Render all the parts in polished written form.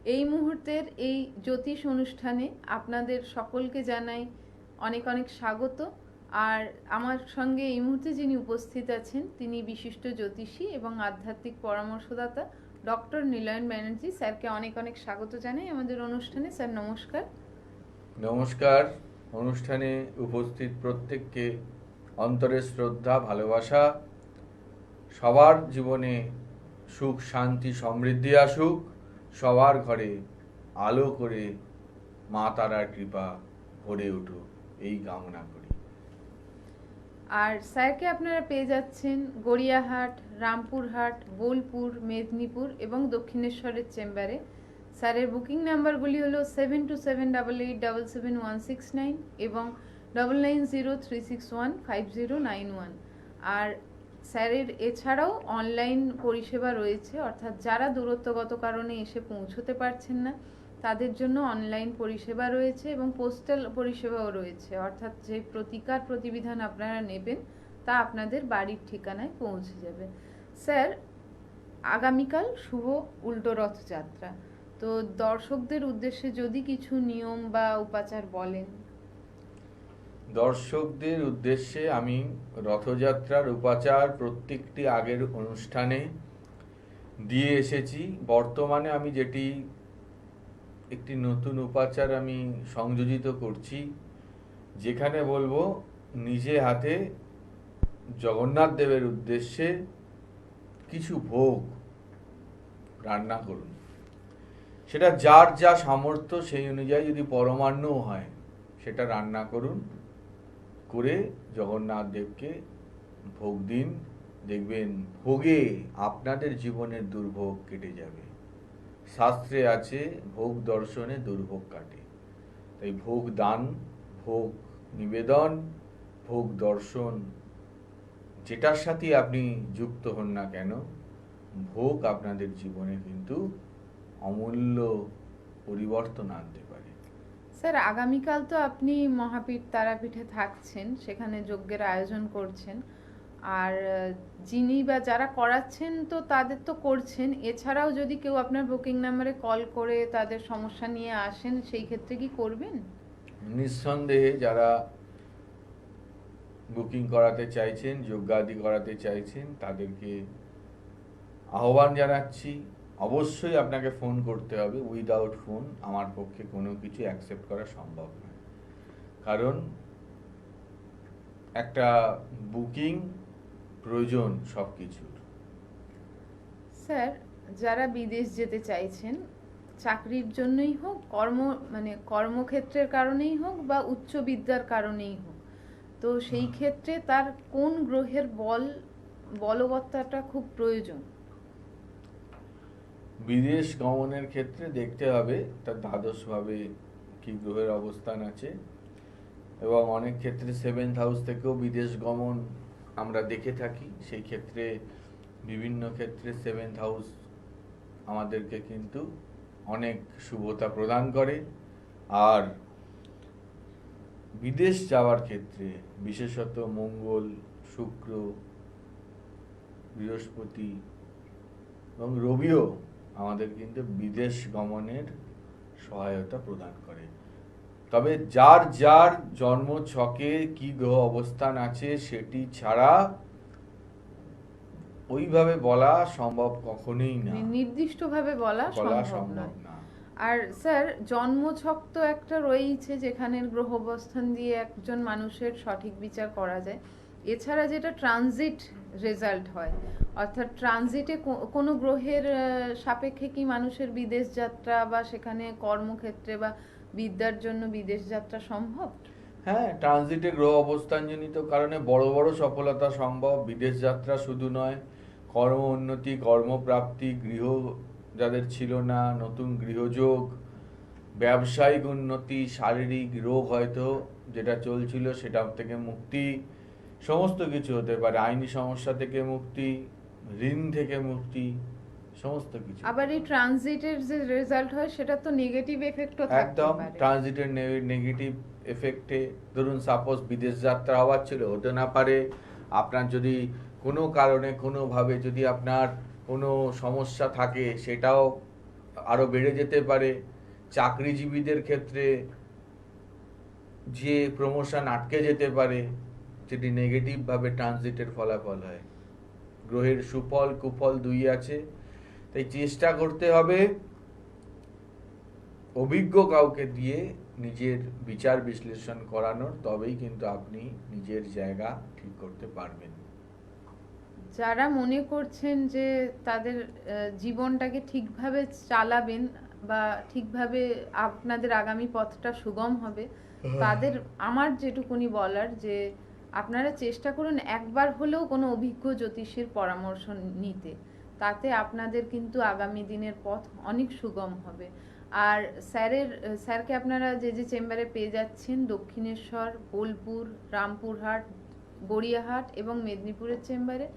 এই মুহূর্তের এই জ্যোতিষ অনুষ্ঠানে আপনাদের সকলকে জানাই অনেক অনেক স্বাগত। আর আমার সঙ্গে এই মুহূর্তে যিনি উপস্থিত আছেন তিনি বিশিষ্ট জ্যোতিষী এবং আধ্যাত্মিক পরামর্শদাতা ডক্টর নিলয়ন ব্যানার্জি। স্যারকে অনেক অনেক স্বাগত জানাই আমাদের অনুষ্ঠানে। স্যার নমস্কার। নমস্কার। অনুষ্ঠানে উপস্থিত প্রত্যেককে অন্তরের শ্রদ্ধা, ভালোবাসা। সবার জীবনে সুখ, শান্তি, সমৃদ্ধি আসুক। সবার ঘরে আলো করে মা তারার কৃপা ভরে উঠুক, এই কামনা করি। আর স্যারকে আপনারা পেয়ে যাচ্ছেন গড়িয়াহাট, রামপুরহাট, বোলপুর, মেদিনীপুর এবং দক্ষিণেশ্বরের চেম্বারে। স্যারের বুকিং নাম্বারগুলি হলো 7278877169 এবং 9903615091। আর স্যারের এছাড়াও অনলাইন পরিষেবা রয়েছে, অর্থাৎ যারা দূরত্বগত কারণে এসে পৌঁছতে পারছেন না তাদের জন্য অনলাইন পরিষেবা রয়েছে এবং পোস্টাল পরিষেবাও রয়েছে, অর্থাৎ যে প্রতিকার প্রতিবিধান আপনারা নেবেন তা আপনাদের বাড়ির ঠিকানায় পৌঁছে যাবে। স্যার, আগামীকাল শুভ উল্টো রথযাত্রা, তো দর্শকদের উদ্দেশ্যে যদি কিছু নিয়ম বা উপাচার বলেন। দর্শকদের উদ্দেশ্যে আমি রথযাত্রার উপাচার প্রত্যেকটি আগের অনুষ্ঠানে দিয়ে এসেছি। বর্তমানে আমি যেটি একটি নতুন উপাচার আমি সংযোজিত করছি, যেখানে বলবো নিজে হাতে জগন্নাথ দেবের উদ্দেশ্যে কিছু ভোগ রান্না করুন। সেটা যার যা সামর্থ্য সেই অনুযায়ী, যদি পরমান্নও হয় সেটা রান্না করুন, করে জগন্নাথ দেবকে ভোগ দিন। দেখবেন ভোগে আপনাদের জীবনের দুর্ভোগ কেটে যাবে। শাস্ত্রে আছে ভোগ দর্শনে দুর্ভোগ কাটে। তাই ভোগ দান, ভোগ নিবেদন, ভোগ দর্শন, যেটার সাথে আপনি যুক্ত হন না কেন, ভোগ আপনাদের জীবনে কিন্তু অমূল্য পরিবর্তন আনতে পারে। স্যার, আগামীকাল তো আপনি মহাপীঠ তারাপীঠে থাকছেন, সেখানে যজ্ঞের আয়োজন করছেন। আর যিনি বা যারা করাচ্ছেন তো তাদের তো করছেন, এছাড়াও যদি কেউ আপনার বুকিং নাম্বারে কল করে তাদের সমস্যা নিয়ে আসেন, সেই ক্ষেত্রে কি করবেন? নিঃসন্দেহে যারা বুকিং করাতে চাইছেন, যজ্ঞাদি করাতে চাইছেন, তাদেরকে আহ্বান জানাচ্ছি। অবশ্যই আপনাকে ফোন করতে হবে। উইদাউট ফোন আমার পক্ষে কোনো কিছু অ্যাকসেপ্ট করা সম্ভব নয়, কারণ একটা বুকিং প্রয়োজন সব কিছুর। স্যার, যারা বিদেশ যেতে চাইছেন, চাকরির জন্যই হোক, কর্মক্ষেত্রের কারণেই হোক বা উচ্চ বিদ্যার কারণেই হোক, তো সেই ক্ষেত্রে তার কোন গ্রহের বলবত্তাটা খুব প্রয়োজন? বিদেশ গমনের ক্ষেত্রে দেখতে হবে তার দ্বাদশভাবে কি গ্রহের অবস্থান আছে, এবং অনেক ক্ষেত্রে 7th হাউস থেকেও বিদেশ গমন আমরা দেখে থাকি। সেই ক্ষেত্রে বিভিন্ন ক্ষেত্রে 7th হাউস আমাদেরকে কিন্তু অনেক শুভতা প্রদান করে। আর বিদেশ যাওয়ার ক্ষেত্রে বিশেষত মঙ্গল, শুক্র, বৃহস্পতি এবং রবিও আমাদের কিন্তু বিদেশ গমনের সহায়তা প্রদান করে। তবে যার যার জন্ম ছকে কি গ্রহ অবস্থান আছে সেটি ছাড়া ওইভাবে বলা সম্ভব কখনোই না, নির্দিষ্টভাবে বলা সম্ভব নয়। না। আর স্যার, জন্মছক তো একটা রয়েছে যেখানে গ্রহ অবস্থান দিয়ে একজন মানুষের সঠিক বিচার করা যায়। এছাড়া যেটা ট্রানজিট রেজাল্ট হয়, অর্থাৎ ট্রানজিটে কোনো গ্রহের সাপেক্ষে কি মানুষের বিদেশ যাত্রা বা সেখানে কর্মক্ষেত্রে বা বিদ্যার জন্য বিদেশ যাত্রা সম্ভব? হ্যাঁ, ট্রানজিটে গ্রহ অবস্থানজনিত কারণে বড় বড় সফলতা সম্ভব। বিদেশ যাত্রা শুধু নয়, কর্ম উন্নতি, কর্মপ্রাপ্তি, গৃহ যাদের ছিল না নতুন গৃহযোগ, ব্যবসায়িক উন্নতি, শারীরিক রোগ হয়তো যেটা চলছিল সেটা থেকে মুক্তি, সমস্ত কিছু হতে পারে। আইনি সমস্যা থেকে মুক্তি, ঋণ থেকে মুক্তি, সমস্ত কিছু। আবার এই ট্রানজিটের যে রেজাল্ট হয় সেটা তো নেগেটিভ এফেক্টও থাকতে একদম পারে। ট্রানজিটের নেগেটিভ এফেক্টে, ধরুন সাপোজ বিদেশ যাত্রা হওয়ার ছিল, হতে না পারে। আপনার যদি কোনো কারণে কোনোভাবে যদি আপনার কোনো সমস্যা থাকে সেটাও আরো বেড়ে যেতে পারে। চাকরিজীবীদের ক্ষেত্রে যে প্রমোশন আটকে যেতে পারে, যেটি নেগেটিভ ভাবে ট্রানজিটের ফলাফল হয়। গ্রহের সুফল কুফল দুই আছে, তাই চেষ্টা করতে হবে অভিজ্ঞ কাউকে দিয়ে নিজের বিচার বিশ্লেষণ করানোর, তবেই কিন্তু আপনি নিজের জায়গা ঠিক করতে পারবেন। যারা মনে করছেন যে তাদের জীবনটাকে ঠিকভাবে চালাবেন বা ঠিকভাবে আপনাদের আগামী পথটা সুগম হবে, তাদের আমার যেটুকুনি বলার যে আপনারা চেষ্টা করুন একবার হলেও কোনো অভিজ্ঞ জ্যোতিষীর পরামর্শ নিতে। তাতে আপনাদের কিন্তু আগামী দিনের পথ অনেক সুগম হবে। আর স্যারকে আপনারা যে যে চেম্বারে পেয়ে যাচ্ছেন, দক্ষিণেশ্বর, বোলপুর, রামপুরহাট, গড়িয়াহাট এবং মেদিনীপুরের চেম্বারে।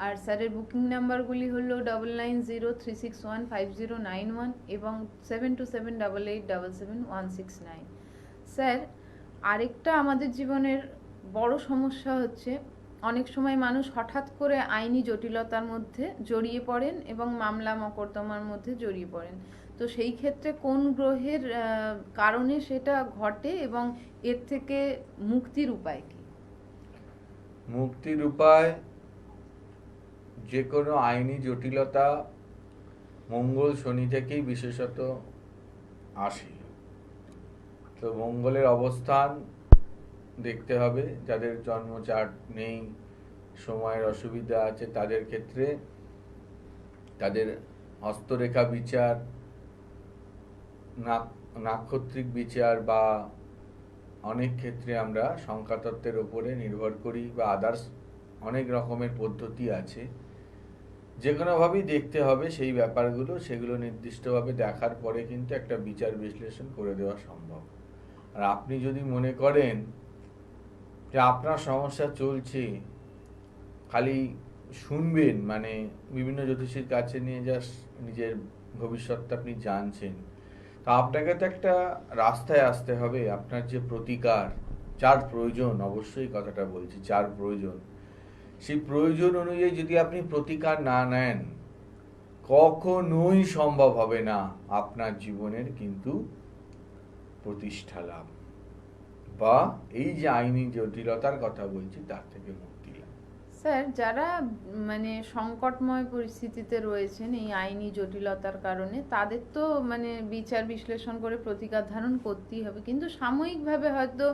আর স্যারের বুকিং নাম্বারগুলি হলো 9903615091 এবং 72788777 স্যার, আরেকটা আমাদের জীবনের বড় সমস্যা হচ্ছে অনেক সময় মানুষ হঠাৎ করে আইনি জটিলতার মধ্যে জড়িয়ে পড়েন এবং মামলা মকদ্দমার মধ্যে জড়িয়ে পড়েন। তো সেই ক্ষেত্রে কোন গ্রহের কারণে সেটা ঘটে এবং এর থেকে মুক্তির উপায় কি? মুক্তির উপায়, যে কোনো আইনি জটিলতা মঙ্গল শনি থেকেই বিশেষত আসে। তো মঙ্গলের অবস্থান দেখতে হবে। যাদের জন্ম চার্ট নেই, সময়ের অসুবিধা আছে, তাদের ক্ষেত্রে তাদের হস্তরেখা বিচার, নাক্ষত্রিক বিচার বা অনেক ক্ষেত্রে আমরা সংখ্যাতত্ত্বের উপরে নির্ভর করি বা আদার্স অনেক রকমের পদ্ধতি আছে। যে কোনোভাবেই দেখতে হবে সেই ব্যাপারগুলো, সেগুলো নির্দিষ্টভাবে দেখার পরে কিন্তু একটা বিচার বিশ্লেষণ করে দেওয়া সম্ভব। আর আপনি যদি মনে করেন যে আপনার সমস্যা চলছে, খালি শুনবেন, মানে বিভিন্ন জ্যোতিষীর কাছে নিয়ে জাস্ট নিজের ভবিষ্যৎটা আপনি জানছেন, তা আপনাকে তো একটা রাস্তায় আসতে হবে। আপনার যে প্রতিকার, যার প্রয়োজন, অবশ্যই কথাটা বলছি, যার প্রয়োজন, সেই প্রয়োজন অনুযায়ী যদি আপনি প্রতিকার না নেন, কখনোই সম্ভব হবে না আপনার জীবনের কিন্তু প্রতিষ্ঠা লাভ বা এই যে আইনি জটিলতার কথা বলছি তার থেকে মুক্তি লাভ। স্যার, যারা মানে সংকটময় পরিস্থিতিতে রয়েছেন এই আইনি জটিলতার কারণে, তাদের তো মানে বিচার বিশ্লেষণ করে প্রতিকার ধারণ করতেই হবে, কিন্তু সাময়িকভাবে হয়তো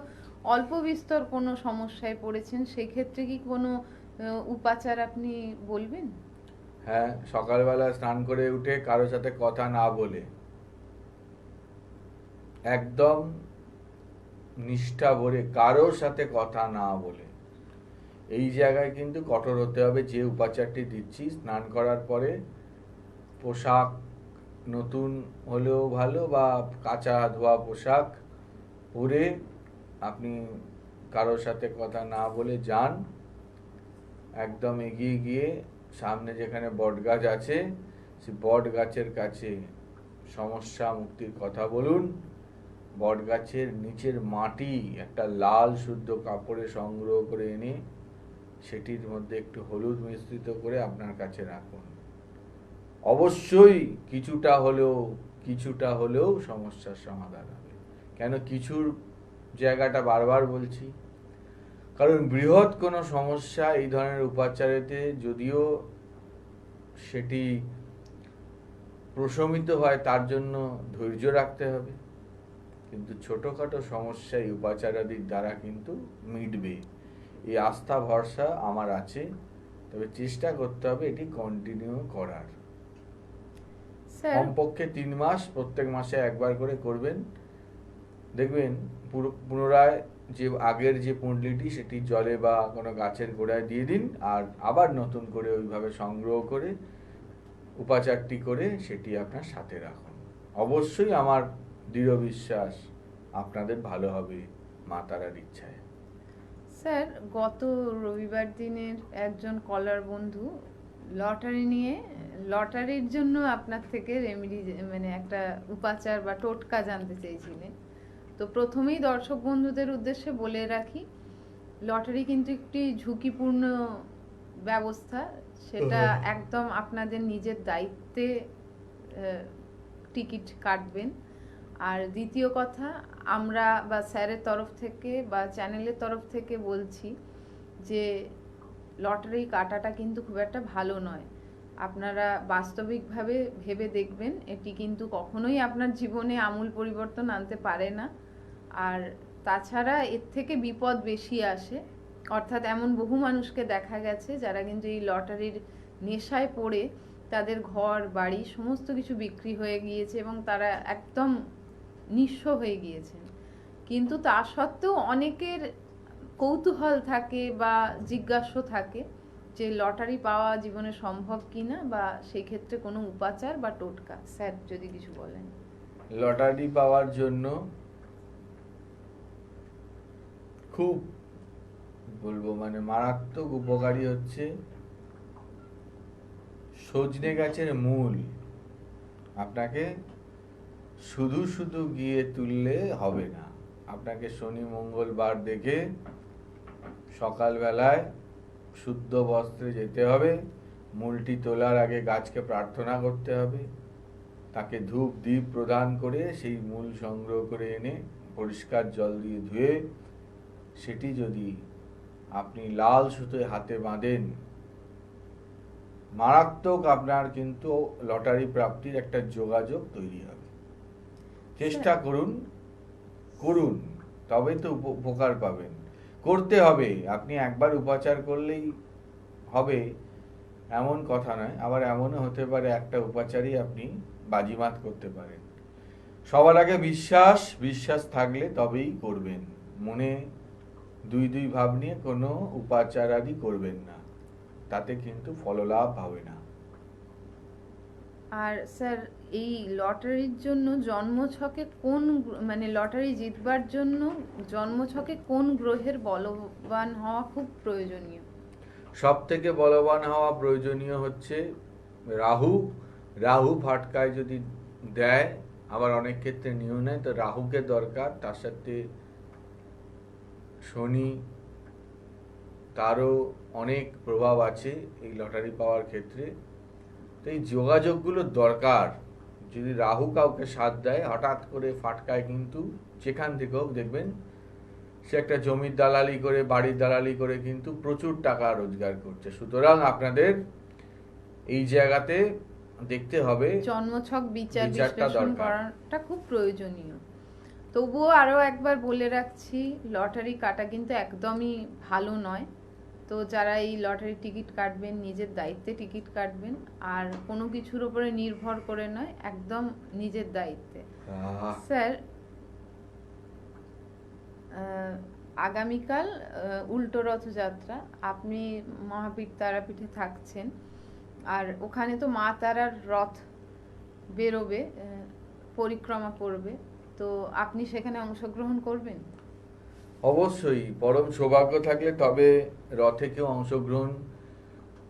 অল্প বিস্তর কোনো সমস্যায় পড়েছেন, সেক্ষেত্রে কি কোনো উপাচার আপনি বলবেন? হ্যাঁ, সকালবেলা স্নান করে উঠে কারোর সাথে কথা না বলে, একদম নিষ্ঠা ভরে কারোর সাথে কথা না বলে, এই জায়গায় কিন্তু কঠোর হতে হবে। যে উপাচারটি দিচ্ছি, স্নান করার পরে পোশাক নতুন হলেও ভালো বা কাঁচা ধোয়া পোশাক পরে আপনি কারোর সাথে কথা না বলে যান। একদম এগিয়ে গিয়ে সামনে যেখানে বট গাছ আছে, সেই বট গাছের কাছে সমস্যা মুক্তির কথা বলুন। বট গাছের নিচের মাটি একটা লাল শুদ্ধ কাপড়ে সংগ্রহ করে এনে সেটির মধ্যে একটু হলুদ মিশ্রিত করে আপনার কাছে রাখুন। অবশ্যই কিছুটা হলেও সমস্যার সমাধান হবে। কেন কিছুর জায়গাটা বারবার বলছি, কারণ বৃহৎ কোনো সমস্যা এই ধরনের উপাচারেতে যদিও সেটি প্রশমিত হয়, তার জন্য ধৈর্য রাখতে হবে, কিন্তু ছোটখাটো সমস্যা এই উপাচারাদির দ্বারা কিন্তু মিটবে, এই আস্থা ভরসা আমার আছে। তবে চেষ্টা করতে হবে এটি কন্টিনিউ করার। কমপক্ষে 3 মাস, প্রত্যেক মাসে একবার করে করবেন। দেখবেন পুনরায় যে আগের যে পুঁটলিটি সেটি জলে বা কোনো গাছের গোড়ায় দিয়ে দিন, আর আবার নতুন করে ওইভাবে সংগ্রহ করে উপাচারটি করে সেটি আপনার সাথে রাখুন। অবশ্যই আমার দৃঢ় বিশ্বাস আপনাদের ভালো হবে মা তারার ইচ্ছায়। স্যার, গত রবিবার দিনের একজন কলার বন্ধু লটারির জন্য আপনার থেকে রেমেডি, মানে একটা উপাচার বা টোটকা জানতে চেয়েছিলেন। তো প্রথমেই দর্শক বন্ধুদের উদ্দেশ্যে বলে রাখি, লটারি কিন্তু একটি ঝুঁকিপূর্ণ ব্যবস্থা, সেটা একদম আপনাদের নিজের দায়িত্বে টিকিট কাটবেন। আর দ্বিতীয় কথা, আমরা বা স্যারের তরফ থেকে বা চ্যানেলের তরফ থেকে বলছি যে লটারি কাটাটা কিন্তু খুব একটা ভালো নয়। আপনারা বাস্তবিকভাবে ভেবে দেখবেন, এটি কিন্তু কখনোই আপনার জীবনে আমূল পরিবর্তন আনতে পারে না। আর তাছাড়া এর থেকে বিপদ বেশি আসে। অর্থাৎ এমন বহু মানুষকে দেখা গেছে যারা কিন্তু এই লটারির নেশায় পড়ে তাদের ঘর বাড়ি সমস্ত কিছু বিক্রি হয়ে গিয়েছে এবং তারা একদম নিঃস্ব হয়ে গিয়েছেন। কিন্তু তা সত্ত্বেও অনেকের কৌতূহল থাকে বা জিজ্ঞাস্য থাকে যে লটারি পাওয়া জীবনে সম্ভব কিনা, বা সেই ক্ষেত্রে কোনো উপাচার বা টোটকা স্যার যদি কিছু বলেন। লটারি পাওয়ার জন্য খুব বলবো মানে মারাত্মক উপকারী হচ্ছে সজনে গাছের মূল। আপনাকে শুধু শুধু গিয়ে তুললে হবে না, আপনাকে শনি মঙ্গলবার দেখে সকালবেলায় শুদ্ধ বস্ত্রে যেতে হবে, মূলটি তোলার আগে গাছকে প্রার্থনা করতে হবে, তাকে ধূপ দ্বীপ প্রদান করে সেই মূল সংগ্রহ করে এনে পরিষ্কার জল দিয়ে ধুয়ে সেটি যদি আপনি লাল সুতোয় হাতে বাঁধেন, মারাত্মক আপনার কিন্তু লটারি প্রাপ্তির একটা যোগাযোগ তৈরি হবে। চেষ্টা করুন, করুন, তবে তো উপকার পাবেন। করতে হবে, আপনি একবার উপাচার করলেই হবে এমন কথা নয়। আবার এমনও হতে পারে একটা উপাচারই আপনি বাজিমাত করতে পারেন। সবার আগে বিশ্বাস, বিশ্বাস থাকলে তবেই করবেন। মনে দুই দুই ভাব নিয়ে কোনো উপাচার আদি করবেন না, তাতে কিন্তু ফললাভ হবে না। আর স্যার এই লটারির জন্য জন্মছকে কোন মানে লটারি জিতবার জন্য জন্মছকে কোন গ্রহের বলবান হওয়া খুব প্রয়োজনীয়? সব থেকে বলবান হওয়া প্রয়োজনীয় হচ্ছে রাহু। রাহু ফাটকায় যদি দেয়, আবার অনেক ক্ষেত্রে নিয়েও নেয়, তো রাহুকে দরকার। তার সাথে শনি, তারও অনেক প্রভাব আছে এই লটারি পাওয়ার ক্ষেত্রে। তো এই যোগাযোগগুলো দরকার। যদি রাহু কাউকে সাথ দেয়, হঠাৎ করে ফাটকায় কিন্তু যেখান থেকে হোক দেখবেন সে একটা জমির দালালি করে, বাড়ির দালালি করে কিন্তু প্রচুর টাকা রোজগার করছে। সুতরাং আপনাদের এই জায়গাতে দেখতে হবে, জন্মছক বিচার বিচারটা বিশ্লেষণ দরকার। করাটা খুব প্রয়োজনীয়। তবুও আরও একবার বলে রাখছি, লটারি কাটা কিন্তু একদমই ভালো নয়। তো যারা এই লটারি টিকিট কাটবেন নিজের দায়িত্বে টিকিট কাটবেন, আর কোনো কিছুর উপরে নির্ভর করে নয়, একদম নিজের দায়িত্বে। স্যার, আগামীকাল উল্টো রথযাত্রা, আপনি মহাপীঠ তারাপীঠে থাকছেন, আর ওখানে তো মা তারার রথ বেরোবে, পরিক্রমা করবে, তো আপনি সেখানে অংশগ্রহণ করবেন? অবশ্যই, পরম সৌভাগ্য থাকলে তবে রথে কেউ অংশগ্রহণ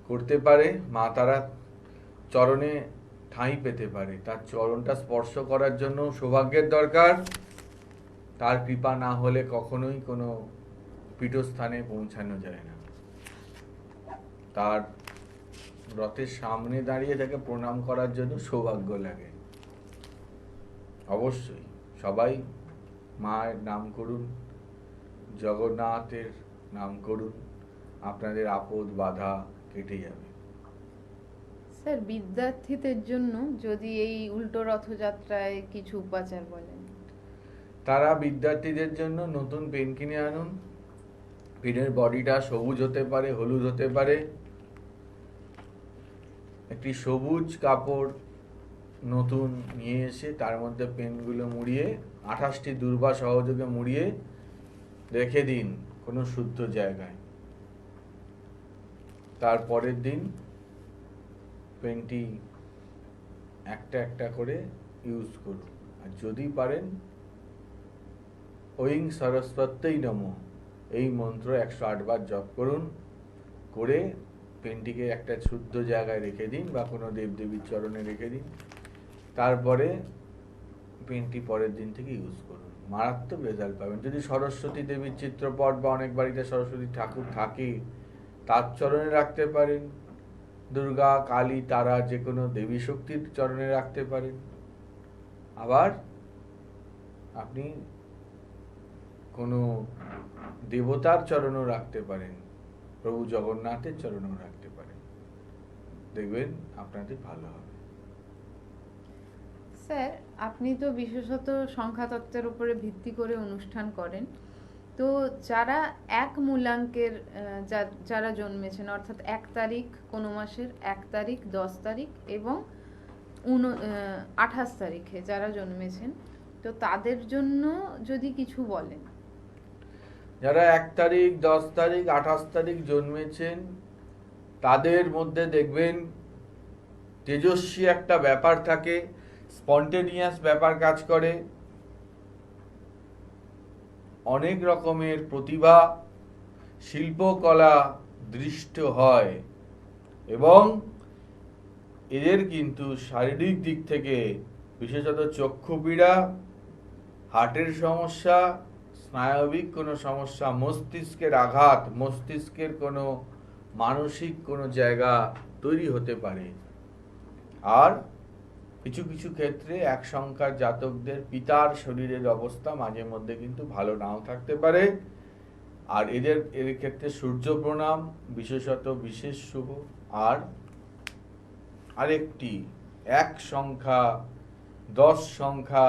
করতে পারে। মা তারা চরণে ঠাঁই পেতে পারে, তার চরণটা স্পর্শ করার জন্য সৌভাগ্যের দরকার। তার কৃপা না হলে কখনোই কোনো পীঠস্থানে পৌঁছানো যায় না। তার রথের সামনে দাঁড়িয়ে তাকে প্রণাম করার জন্য সৌভাগ্য লাগে। অবশ্যই সবাই মায়ের নাম করুন, জগন্নাথের নাম করুন, আপনাদের আপদ বাধা কেটে যাবে। স্যার, বিদ্যার্থীদের জন্য যদি এই উল্টো রথযাত্রায় কিছু উপাচার বলেন। তারা বিদ্যার্থীদের জন্য নতুন পেন কিনে আনুন। পেনের বডিটা সবুজ হতে পারে, হলুদ হতে পারে। একটি সবুজ কাপড় নতুন নিয়ে এসে তার মধ্যে পেনগুলো মুড়িয়ে 28টি দুর্বা সহযোগে মুড়িয়ে রেখে দিন কোনো শুদ্ধ জায়গায়। তারপরের দিন পেনটি একটা একটা করে ইউজ করুন। আর যদি পারেন ঐং সরস্বত্যই নমঃ এই মন্ত্র 108 বার জপ করুন। করে পেনটিকে একটা শুদ্ধ জায়গায় রেখে দিন বা কোনো দেবদেবীর চরণে রেখে দিন। তারপরে পেনটি পরের দিন থেকে ইউজ করুন, মারাত্মক রেজাল্ট পাবেন। যদি সরস্বতী দেবীর চিত্রপট বা অনেক বাড়িতে সরস্বতী ঠাকুর থাকে তার চরণে রাখতে পারেন, দুর্গা, কালী, তারা যে কোনো দেবী শক্তির চরণে রাখতে পারেন। আবার আপনি কোনো দেবতার চরণও রাখতে পারেন, প্রভু জগন্নাথের চরণও রাখতে পারেন, দেখবেন আপনাদের ভালো হবে। স্যার, আপনি তো বিশেষত সংখ্যাতত্ত্বের উপরে ভিত্তি করে অনুষ্ঠান করেন, তো যারা এক মূলাঙ্কের যারা জন্মেছেন, অর্থাৎ 1 তারিখ কোনো মাসের 1 তারিখ, 10 তারিখ এবং 28 তারিখে যারা জন্মেছেন, তো তাদের জন্য যদি কিছু বলেন। যারা 1 তারিখ, 10 তারিখ, 28 তারিখ জন্মেছেন, তাদের মধ্যে দেখবেন তেজস্বী একটা ব্যাপার থাকে, স্পন্টেনিয়াস ব্যাপার কাজ করে, অনেক রকমের প্রতিভা, শিল্পকলা দৃষ্ট হয় এবং এদের কিন্তু শারীরিক দিক থেকে বিশেষত চক্ষু পীড়া, হার্টের সমস্যা, স্নায়বিক কোনো সমস্যা, মস্তিষ্কের আঘাত, মস্তিষ্কের কোনো মানসিক কোনো জায়গা তৈরি হতে পারে। আর কিছু কিছু ক্ষেত্রে 1 সংখ্যার জাতকদের পিতার শরীরের অবস্থা মাঝে মধ্যে কিন্তু ভালো নাও থাকতে পারে। আর এর ক্ষেত্রে সূর্য প্রণাম বিশেষত বিশেষ শুভ। আর আরেকটি 1 সংখ্যা, 10 সংখ্যা,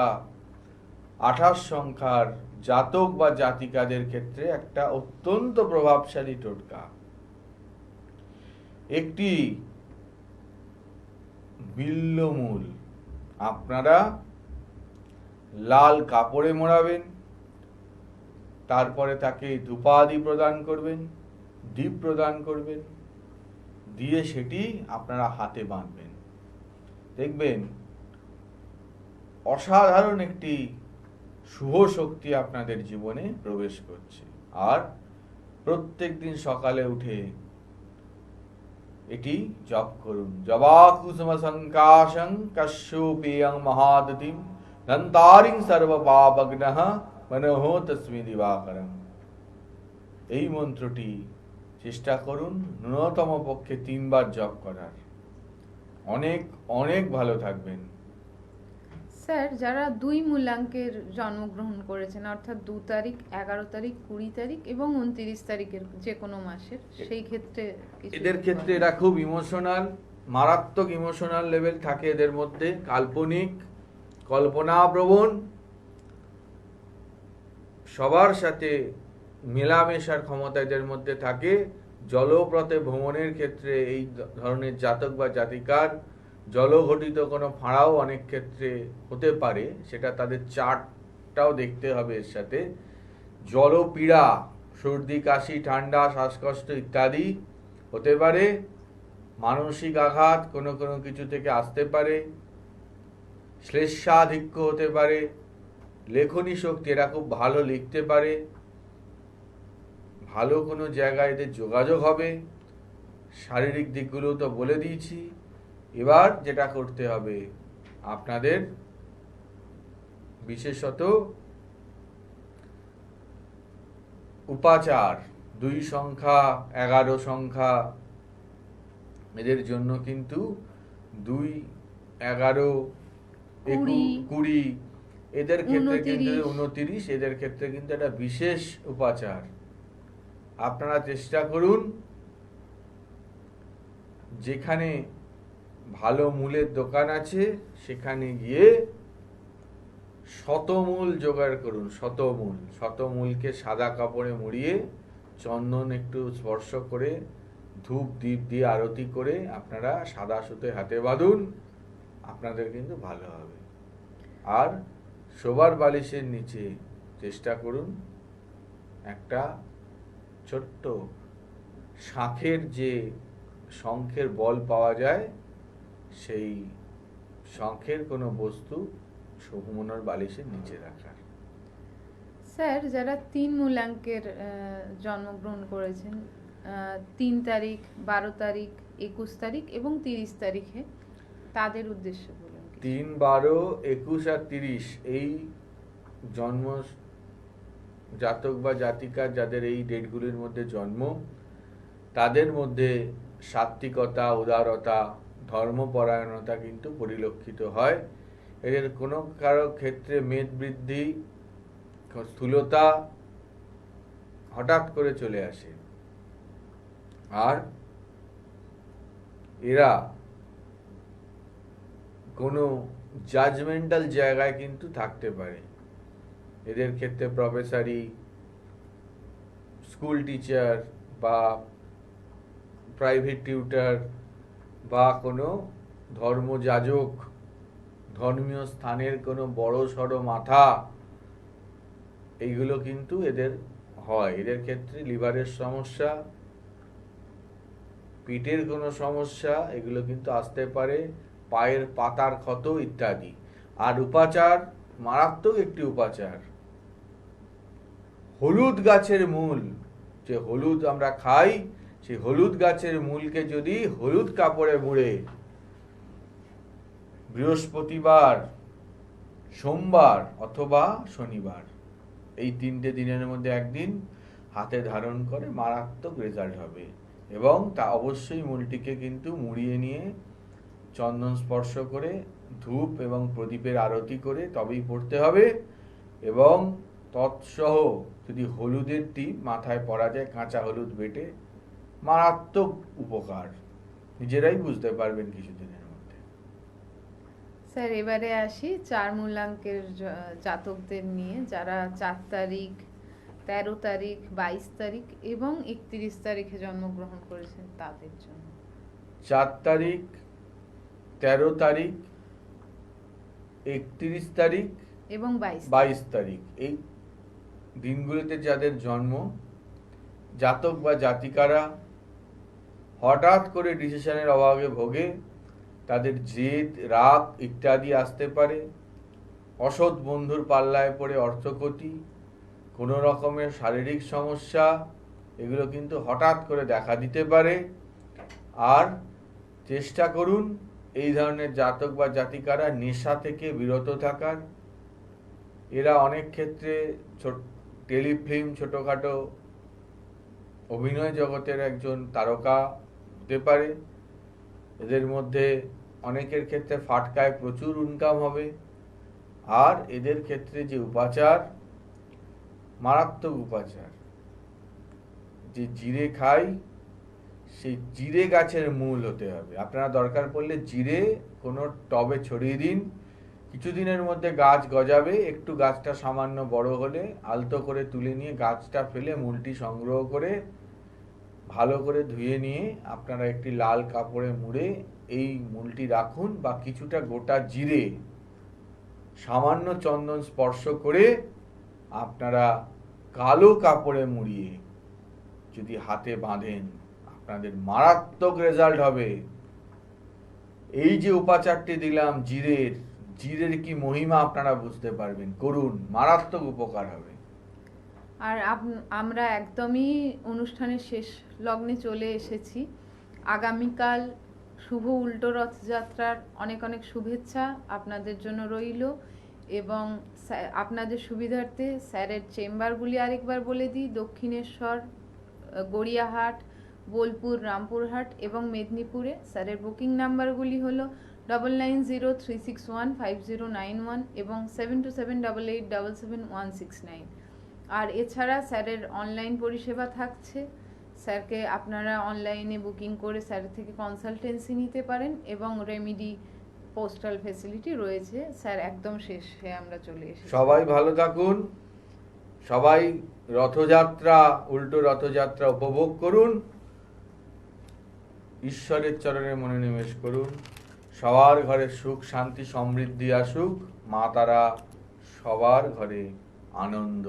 28 সংখ্যার জাতক বা জাতিকাদের ক্ষেত্রে একটা অত্যন্ত প্রভাবশালী টোটকা, একটি বিল্বমূল আপনারা লাল কাপড়ে মোড়াবেন, তারপরে তাকে ধূপাদি প্রদান করবেন, দীপ প্রদান করবেন, দিয়ে সেটি আপনারা হাতে বাঁধবেন। দেখবেন অসাধারণ একটি শুভ শক্তি আপনাদের জীবনে প্রবেশ করছে। আর প্রত্যেকদিন সকালে উঠে এটি জপ করুন। জবা কুসুম সংকাশং কশ্যপেয়ং মহাদতিম দন্তারিং সর্বপাপগ্নঃ মনঃ তস্মি দিবাকরং। এই মন্ত্রটি চেষ্টা করুন ন্যূনতম পক্ষে 3 বার জপ করার। অনেক অনেক ভালো থাকবেন। স্যার, যারা 2 মূলাঙ্কের জন্মগ্রহণ করেছেন, অর্থাৎ 2 তারিখ, 11 তারিখ, 20 তারিখ এবং 29 তারিখের যে কোনো মাসের, সেই ক্ষেত্রে এদের ক্ষেত্রে এরা খুব ইমোশনাল, মারাত্মক ইমোশনাল লেভেল থাকে এদের মধ্যে, কাল্পনিক, কল্পনাপ্রবণ, সবার সাথে মেলামেশার ক্ষমতা এদের মধ্যে থাকে। জলপথে ভ্রমণের ক্ষেত্রে এই ধরনের জাতক বা জাতিকার জলঘটিত কোনো ফাঁড়াও অনেক ক্ষেত্রে হতে পারে, সেটা তাদের চার্টটাও দেখতে হবে। এর সাথে জলপীড়া, সর্দি কাশি, ঠান্ডা, শ্বাসকষ্ট ইত্যাদি হতে পারে। মানসিক আঘাত কোনো কোনো কিছু থেকে আসতে পারে, শ্লেষাধিক্য হতে পারে, লেখনী শক্তি, এরা খুব ভালো লিখতে পারে, ভালো কোনো জায়গায় এদের যোগাযোগ হবে। শারীরিক দিকগুলো তো বলে দিয়েছি। এবার যেটা করতে হবে আপনাদের, বিশেষত উপাচার 2 সংখ্যা, 11 সংখ্যা, এদের জন্য কিন্তু 2, 11, 20, এদের ক্ষেত্রে কিন্তু 29, এদের ক্ষেত্রে কিন্তু একটা বিশেষ উপাচার আপনারা চেষ্টা করুন। যেখানে ভালো মূলের দোকান আছে সেখানে গিয়ে শতমূল জোগাড় করুন। শতমূলকে সাদা কাপড়ে মুড়িয়ে চন্দন একটু স্পর্শ করে ধূপ দীপ দিয়ে আরতি করে আপনারা সাদা সুতো হাতে বাঁধুন, আপনাদের কিন্তু ভালো হবে। আর শোবার বালিশের নিচে চেষ্টা করুন একটা ছোট্ট শাঁখের, যে শঙ্খের বল পাওয়া যায়, সেই শঙ্খের কোনো বস্তু শোভমনোর বালিশের নিচে রাখার। স্যার, যারা 3 মূলাঙ্কের জন্মগ্রহণ করেছেন, 3 তারিখ, 12 তারিখ, 21 তারিখ এবং 30 তারিখে, তাদের উদ্দেশ্যে বলুন। 3, 12, 21 আর 30 এই জন্ম জাতক বা জাতিকার যাদের এই ডেটগুলির মধ্যে জন্ম, তাদের মধ্যে সাত্ত্বিকতা, উদারতা, ধর্মপরায়ণতা কিন্তু পরিলক্ষিত হয়। এদের কোনো কারো ক্ষেত্রে মেদ বৃদ্ধি, স্থূলতা হঠাৎ করে চলে আসে। আর এরা কোনো জাজমেন্টাল জায়গায় কিন্তু থাকতে পারে। এদের ক্ষেত্রে প্রফেসরি, স্কুল টিচার বা প্রাইভেট টিউটার বা কোনো ধর্মযাজক, ধর্মীয় স্থানের কোনো বড় সড়ো মাথা, এইগুলো কিন্তু এদের হয়। এদের ক্ষেত্রে লিভারের সমস্যা, পেটের কোনো সমস্যা এগুলো কিন্তু আসতে পারে, পায়ের পাতার ক্ষত ইত্যাদি। আর উপাচার, মারাত্মক একটি উপাচার, হলুদ গাছের মূল, যে হলুদ আমরা খাই, সেই হলুদ গাছের মূলকে যদি হলুদ কাপড়ে মুড়ে বৃহস্পতিবার, সোমবার অথবা শনিবার, এই 3টে দিনের মধ্যে একদিন হাতে ধারণ করে মারাত্মক রেজাল্ট হবে। এবং তা অবশ্যই মূলটিকে কিন্তু মুড়িয়ে নিয়ে চন্দন স্পর্শ করে ধূপ এবং প্রদীপের আরতি করে তবেই পড়তে হবে। এবং তৎসহ যদি হলুদের টিপ মাথায় পরা যায়, কাঁচা হলুদ বেটে, মারাত্মক উপকার, নিজেরাই বুঝতে পারবেন কিছুদিনের মধ্যে। স্যার এবারে আসি 4 মূলাঙ্কের জাতকদের নিয়ে, যারা 4 তারিখ, 13 তারিখ, 22 তারিখ এবং 31 তারিখে জন্মগ্রহণ করেছেন তাদের জন্য। 4 তারিখ, 13 তারিখ, 31 তারিখ এবং 22 তারিখ, এই দিনগুলিতে যাদের জন্ম, জাতক বা জাতিকারা হঠাৎ করে ডিসিশনের অভাবে ভোগে, তাদের জেদ, রাগ ইত্যাদি আসতে পারে, অসৎ বন্ধুর পাল্লায় পড়ে অর্থক্ষতি, কোনো রকমের শারীরিক সমস্যা, এগুলো কিন্তু হঠাৎ করে দেখা দিতে পারে। আর চেষ্টা করুন এই ধরনের জাতক বা জাতিকারা নেশা থেকে বিরত থাকার। এরা অনেক ক্ষেত্রে টেলিফিল্ম, ছোটোখাটো অভিনয় জগতের একজন তারকা হতে পারে। এদের মধ্যে অনেকের ক্ষেত্রে ফাটকায় প্রচুর ইনকাম হবে। আর এদের ক্ষেত্রে যে উপাচার, মারাত্মক উপাচার, যে জিরে খাই, সেই জিরে গাছের মূল হতে হবে। আপনারা দরকার পড়লে জিরে কোনো টবে ছড়িয়ে দিন, কিছুদিনের মধ্যে গাছ গজাবে। একটু গাছটা সামান্য বড় হলে আলতো করে তুলে নিয়ে গাছটা ফেলে মূলটি সংগ্রহ করে ভালো করে ধুয়ে নিয়ে আপনারা একটি লাল কাপড়ে মুড়ে এই মূলটি রাখুন, বা কিছুটা গোটা জিরে সামান্য চন্দন স্পর্শ করে আপনারা কালো কাপড়ে মুড়িয়ে যদি হাতে বাঁধেন, আপনাদের মারাত্মক রেজাল্ট হবে। এই যে উপাচারটি দিলাম জিরের কি মহিমা আপনারা বুঝতে পারবেন। করুন, মারাত্মক উপকার হবে। আর আমরা একদমই অনুষ্ঠানের শেষ লগ্নে চলে এসেছি। আগামীকাল শুভ উল্টো রথযাত্রার অনেক অনেক শুভেচ্ছা আপনাদের জন্য রইল। এবং আপনাদের সুবিধার্থে স্যারের চেম্বারগুলি আরেকবার বলে দিই: দক্ষিণেশ্বর, গড়িয়াহাট, বোলপুর, রামপুরহাট এবং মেদিনীপুরে। স্যারের বুকিং নাম্বারগুলি হলো 9903615091 এবং 7278877169। আর এছাড়া স্যারের অনলাইন পরিষেবা থাকছে। স্যারকে আপনারা অনলাইনে বুকিং করে স্যারের থেকে কনসালটেন্সি নিতে পারেন এবং রেমিডি পোস্টাল ফেসিলিটি রয়েছে। স্যার একদম শেষে আমরা চলে এসেছি। সবাই ভালো থাকুন, সবাই রথযাত্রা, উল্টো রথযাত্রা উপভোগ করুন, ঈশ্বরের চরণে মনোনিবেশ করুন। সবার ঘরে সুখ, শান্তি, সমৃদ্ধি আসুক। মা তারা সবার ঘরে আনন্দ,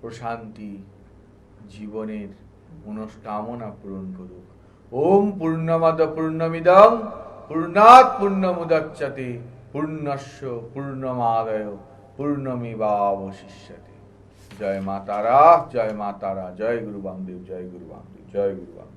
প্রশান্তি, জীবনের মনস্কামনা পূরণ করুক। ওম পূর্ণমাদ পূর্ণমিদং পূর্ণাৎ পূর্ণমুদচ্যতে পূর্ণস্য পূর্ণমাদায় পূর্ণমেবাবশিষ্যতে। জয় মা তারা, জয় মা তারা, জয় গুরু বামদেব, জয় গুরু বামদেব, জয় গুরু বামদেব।